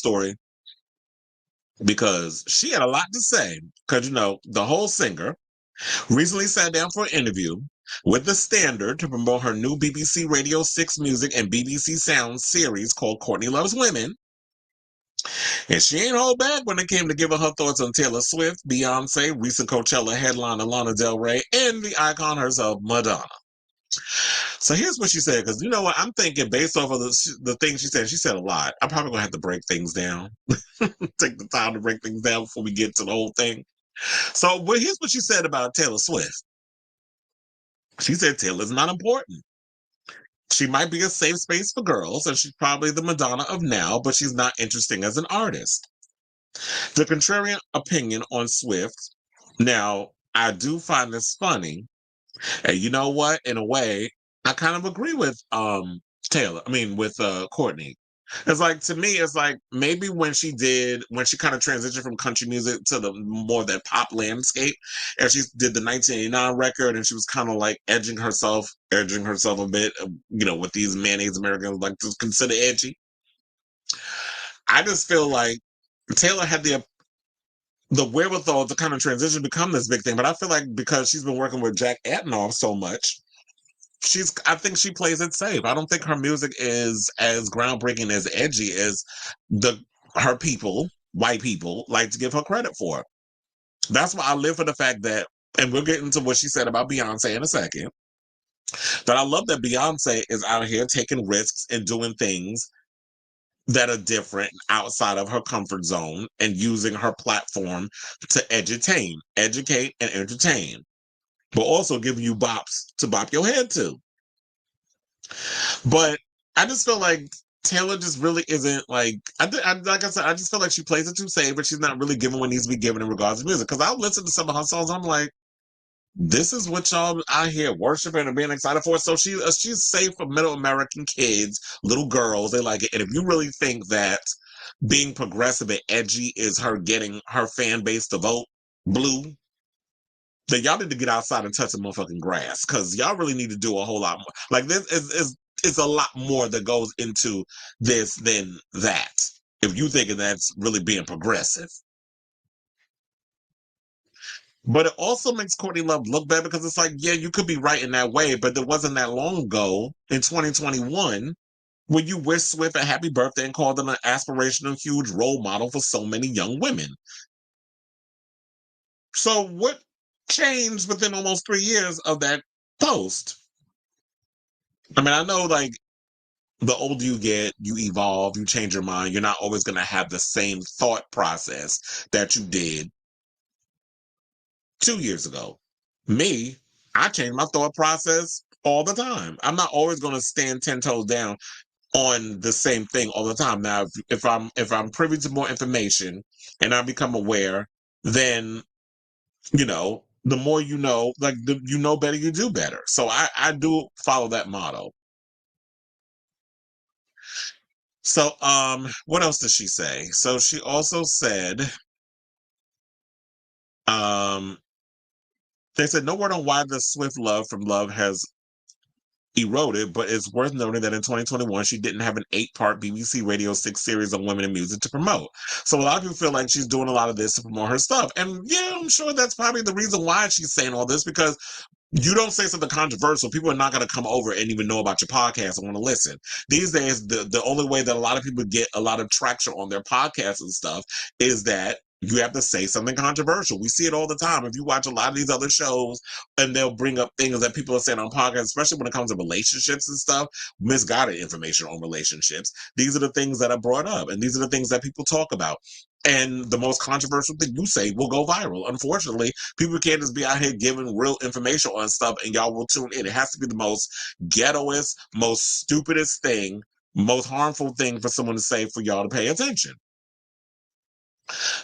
story because she had a lot to say. Because, the whole singer recently sat down for an interview with The Standard to promote her new BBC Radio 6 music and BBC Sound series called Courtney Loves Women. And she ain't hold back when it came to giving her thoughts on Taylor Swift, Beyoncé, recent Coachella headliner Lana Del Rey, and the icon herself, Madonna. So here's what she said, because you know what? I'm thinking based off of the things she said a lot. I'm probably going to have to break things down. Take the time to break things down before we get to the whole thing. So here's what she said about Taylor Swift. She said Taylor's not important. She might be a safe space for girls, and she's probably the Madonna of now, but she's not interesting as an artist. The contrarian opinion on Swift. Now, I do find this funny. And you know what? In a way, I kind of agree with with Courtney. It's like, to me, it's like maybe when she kind of transitioned from country music to the more that pop landscape, and she did the 1989 record, and she was kind of like edging herself a bit, with these mayonnaise Americans like to consider edgy. I just feel like Taylor had the wherewithal to kind of transition, become this big thing. But I feel like because she's been working with Jack Antonoff so much, I think she plays it safe. I don't think her music is as groundbreaking, as edgy as her people, white people, like to give her credit for. That's why I live for the fact that, and we'll get into what she said about Beyonce in a second, that I love that Beyonce is out here taking risks and doing things that are different outside of her comfort zone and using her platform to educate, and entertain, but also giving you bops to bop your head to. But I just feel like Taylor just really isn't like like I said, I just feel like she plays it too safe, but she's not really giving what needs to be given in regards to music. Because I'll listen to some of her songs, I'm like, this is what y'all out here worshiping and being excited for. So she's safe for middle American kids, little girls. They like it. And if you really think that being progressive and edgy is her getting her fan base to vote blue, then y'all need to get outside and touch the motherfucking grass, because y'all really need to do a whole lot more. Like, this is a lot more that goes into this than that, if you thinking that's really being progressive. But it also makes Courtney Love look bad, because it's like, yeah, you could be right in that way, but it wasn't that long ago in 2021 when you wished Swift a happy birthday and called them an aspirational, huge role model for so many young women. So what changed within almost 3 years of that post? I mean, I know, like, the older you get, you evolve, you change your mind. You're not always going to have the same thought process that you did 2 years ago. Me, I change my thought process all the time. I'm not always going to stand 10 toes down on the same thing all the time. Now, if I'm privy to more information and I become aware, then, the more you know, like, you know better, you do better. So I do follow that motto. So, what else did she say? So she also said, um, they said no word on why the Swift love from Love has eroded, but it's worth noting that in 2021, she didn't have an 8-part BBC Radio 6 series on women in music to promote. So a lot of people feel like she's doing a lot of this to promote her stuff. And yeah, I'm sure that's probably the reason why she's saying all this, because you don't say something controversial, people are not going to come over and even know about your podcast and want to listen. These days, the only way that a lot of people get a lot of traction on their podcasts and stuff is that you have to say something controversial. We see it all the time. If you watch a lot of these other shows, and they'll bring up things that people are saying on podcasts, especially when it comes to relationships and stuff, misguided information on relationships. These are the things that are brought up, and these are the things that people talk about. And the most controversial thing you say will go viral. Unfortunately, people can't just be out here giving real information on stuff and y'all will tune in. It has to be the most ghettoest, most stupidest thing, most harmful thing for someone to say for y'all to pay attention.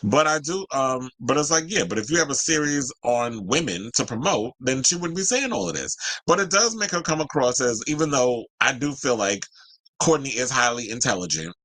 But I do, but it's like, yeah, but if you have a series on women to promote, then she wouldn't be saying all of this. But it does make her come across as, even though I do feel like Courtney is highly intelligent,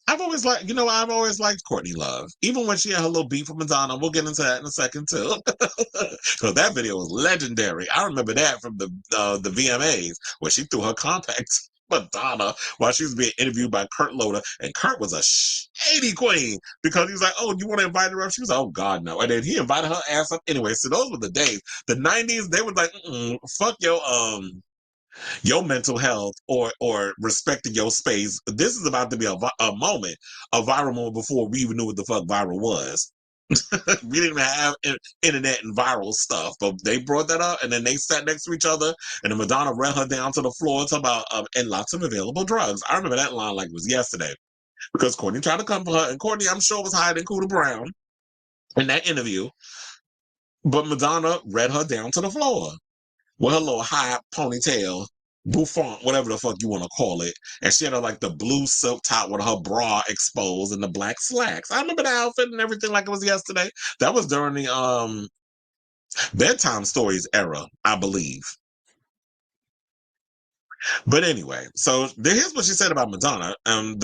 I've always liked Courtney Love. Even when she had her little beef with Madonna. We'll get into that in a second too. Because that video was legendary. I remember that from the VMAs where she threw her compact Madonna while she was being interviewed by Kurt Loder, and Kurt was a shady queen because he was like, "Oh, you want to invite her up?" She was like, "Oh God, no!" And then he invited her ass up anyway. So those were the days. The '90s, they were like, "Fuck your mental health or respecting your space." This is about to be a moment, a viral moment before we even knew what the fuck viral was. We didn't even have internet and viral stuff, but they brought that up, and then they sat next to each other, and then Madonna ran her down to the floor talking about and lots of available drugs. I remember that line like it was yesterday because Courtney tried to come for her, and Courtney, I'm sure, was hiding Cooter Brown in that interview, but Madonna read her down to the floor with her little high ponytail, bouffant, whatever the fuck you want to call it. And she had like the blue silk top with her bra exposed and the black slacks. I remember the outfit and everything like it was yesterday. That was during the bedtime stories era, I believe. But anyway, so here's what she said about Madonna. And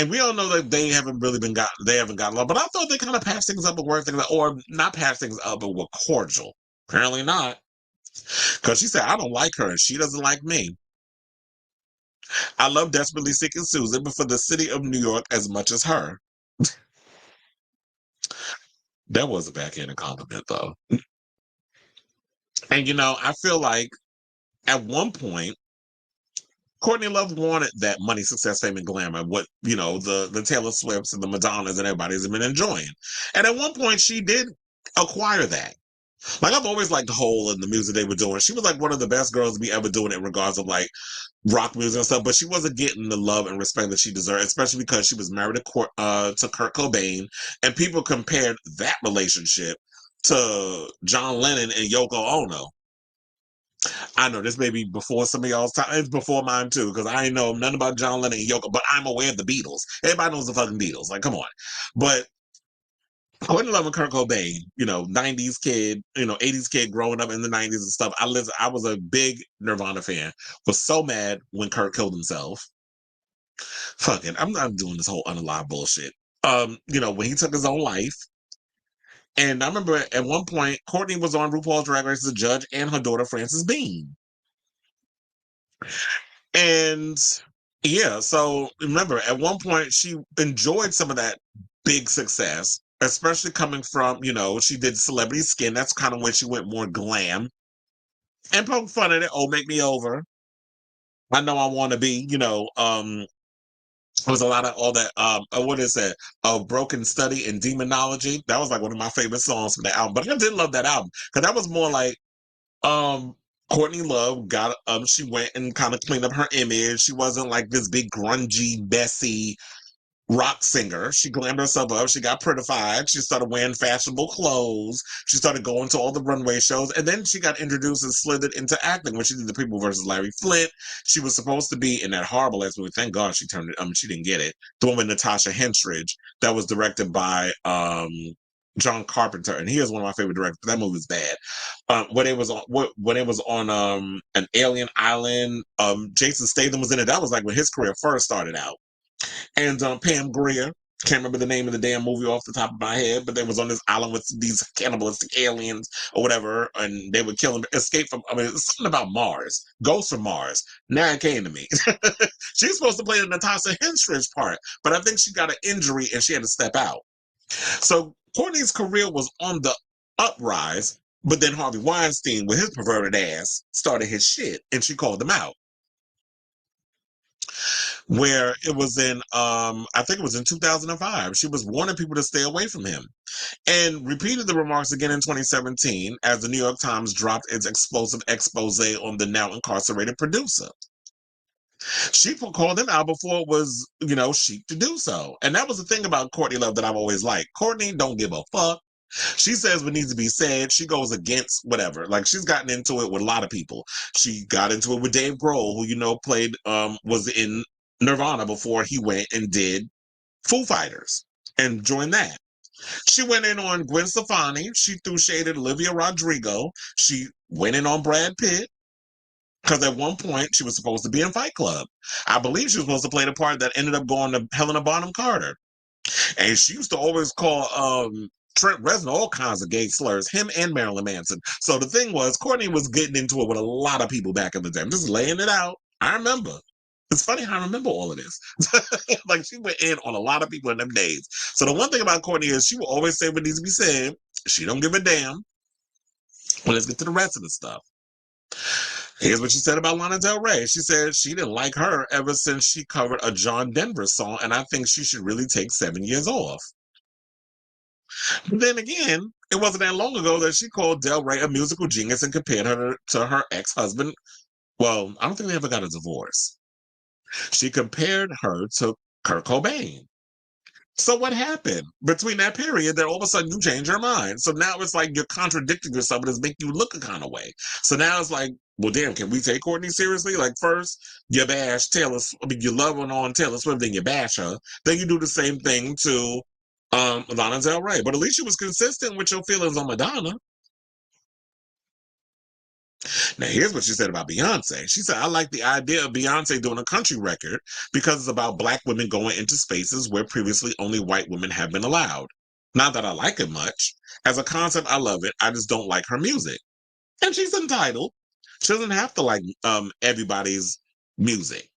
we all know that they haven't gotten along, but I thought they kind of patched things up and worked things out, or not patched things up, but were cordial. Apparently not. Because she said, I don't like her and she doesn't like me. I love Desperately Seeking Susan, but for the city of New York as much as her. That was a backhanded compliment, though. And, I feel like at one point, Courtney Love wanted that money, success, fame, and glamour, what, the Taylor Swifts and the Madonnas and everybody's been enjoying. And at one point, she did acquire that. Like, I've always liked Hole and the music they were doing. She was like one of the best girls to be ever doing it in regards of like rock music and stuff, but she wasn't getting the love and respect that she deserved, especially because she was married to Kurt Cobain, and people compared that relationship to John Lennon and Yoko Ono. I know this may be before some of y'all's time. It's before mine too, because I ain't know nothing about John Lennon and Yoko, but I'm aware of the Beatles. Everybody knows the fucking Beatles. Like, come on. But Courtney Love and Kurt Cobain, 90s kid, 80s kid growing up in the 90s and stuff. I was a big Nirvana fan. Was so mad when Kurt killed himself. Fuck it. I'm not doing this whole unalive bullshit. When he took his own life. And I remember at one point, Courtney was on RuPaul's Drag Race as a judge and her daughter, Frances Bean. And yeah, so remember, at one point, she enjoyed some of that big success, especially coming from, she did Celebrity Skin. That's kind of when she went more glam. And poke fun at it. Oh, make me over. I know I want to be, there was a lot of all that what is that, Broken Study and Demonology. That was like one of my favorite songs from the album, but I did love that album because that was more like um Courtney Love got she went and kind of cleaned up her image. She wasn't like this big grungy Bessie rock singer. She glammed herself up. She got prettified. She started wearing fashionable clothes. She started going to all the runway shows. And then she got introduced and slithered into acting when she did The People versus Larry Flint. She was supposed to be in that horrible ass movie. Thank God she turned it. She didn't get it. The one with Natasha Henstridge that was directed by John Carpenter, and he is one of my favorite directors. That movie was bad. When it was on an alien island, Jason Statham was in it. That was like when his career first started out. And Pam Grier, can't remember the name of the damn movie off the top of my head, but they was on this island with these cannibalistic aliens or whatever, and they would kill them, escape from, it's something about Mars, Ghosts from Mars. Now it came to me. She's supposed to play the Natasha Henstridge part, but I think she got an injury and she had to step out. So Courtney's career was on the uprise, but then Harvey Weinstein, with his perverted ass, started his shit, and she called him out. Where it was in I think it was in 2005. She was warning people to stay away from him and repeated the remarks again in 2017 as the New York Times dropped its explosive expose on the now incarcerated producer. She called him out before it was, chic to do so. And that was the thing about Courtney Love that I've always liked. Courtney don't give a fuck. She says what needs to be said. She goes against whatever. Like, she's gotten into it with a lot of people. She got into it with Dave Grohl, who, played, was in Nirvana before he went and did Foo Fighters and joined that. She went in on Gwen Stefani. She threw shade at Olivia Rodrigo. She went in on Brad Pitt because at one point she was supposed to be in Fight Club. I believe she was supposed to play the part that ended up going to Helena Bonham Carter. And she used to always call Trent Reznor all kinds of gay slurs, him and Marilyn Manson. So the thing was, Courtney was getting into it with a lot of people back in the day. I'm just laying it out. I remember. It's funny how I remember all of this. Like she went in on a lot of people in them days. So the one thing about Courtney is she will always say what needs to be said. She don't give a damn. Well, let's get to the rest of the stuff. Here's what she said about Lana Del Rey. She said she didn't like her ever since she covered a John Denver song, and I think she should really take 7 years off. But then again, it wasn't that long ago that she called Del Rey a musical genius and compared her to her ex-husband. Well, I don't think they ever got a divorce. She compared her to Kurt Cobain. So what happened between that period that all of a sudden you change your mind? So now it's like you're contradicting yourself and it's making you look a kind of way. So now it's like, well, damn, can we take Courtney seriously? Like first you bash Taylor, you love her on Taylor Swift, then you bash her. Then you do the same thing to Lana Del Rey. But at least you was consistent with your feelings on Madonna. Now, here's what she said about Beyonce. She said, I like the idea of Beyonce doing a country record because it's about Black women going into spaces where previously only white women have been allowed. Not that I like it much. As a concept, I love it. I just don't like her music. And she's entitled. She doesn't have to like everybody's music.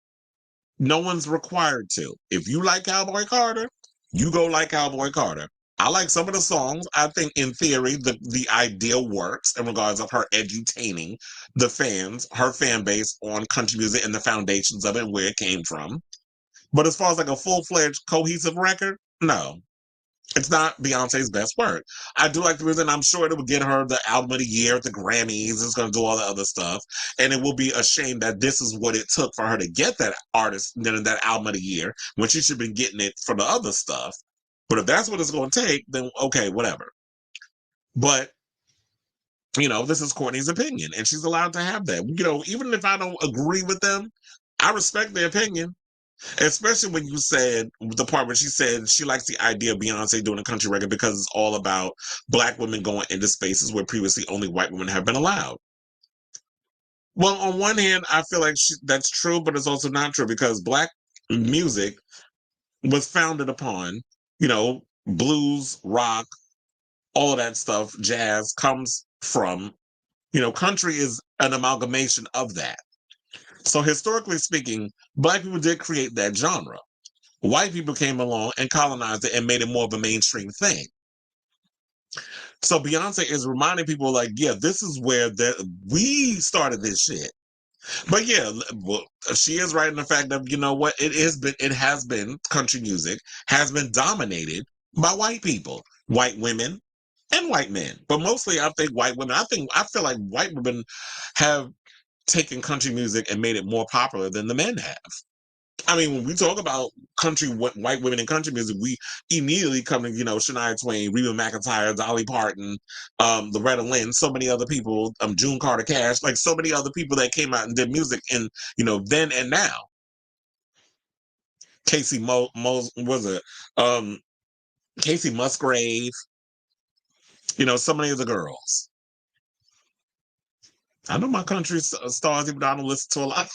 No one's required to. If you like Cowboy Carter, you go like Cowboy Carter. I like some of the songs. I think in theory the idea works in regards of her edutaining the fans, her fan base on country music and the foundations of it and where it came from. But as far as like a full-fledged cohesive record, no. It's not Beyonce's best work. I do like the music, and I'm sure it will get her the album of the year at the Grammys. It's going to do all the other stuff. And it will be a shame that this is what it took for her to get that artist, that album of the year, when she should have been getting it for the other stuff. But if that's what it's going to take, then okay, whatever. But, this is Courtney's opinion, and she's allowed to have that. Even if I don't agree with them, I respect their opinion. Especially when you said the part where she said she likes the idea of Beyonce doing a country record because it's all about Black women going into spaces where previously only white women have been allowed. Well, on one hand, I feel like that's true, but it's also not true because Black music was founded upon, blues, rock, all of that stuff, jazz comes from, country is an amalgamation of that. So historically speaking, Black people did create that genre. White people came along and colonized it and made it more of a mainstream thing. So Beyonce is reminding people, like, yeah, this is where we started this shit. But yeah, well, she is right in the fact that what it has been country music has been dominated by white people, white women, and white men. But mostly, I think white women. I feel like white women have taken country music and made it more popular than the men have. I mean, when we talk about white women in country music, we immediately come to, Shania Twain, Reba McEntire, Dolly Parton, Loretta Lynn, so many other people, June Carter Cash, like so many other people that came out and did music in, then and now. Casey was it? Casey Musgrave, so many of the girls. I know my country stars, even though I don't listen to a lot.